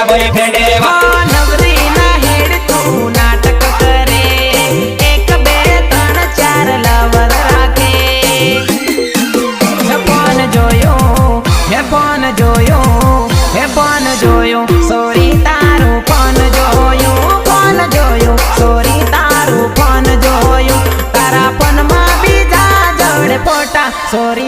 તારા બોયફ્રેન્ડ એવા નવરી ના હેડ તું નાટક કરે 1 2 3 4 લવર રાખે હે ફોન જોયો સોરી તારું ફોન જોયું સોરી તારું ફોન જોયું તારા ફોનમાં બીજા જોડે ફોટા સોરી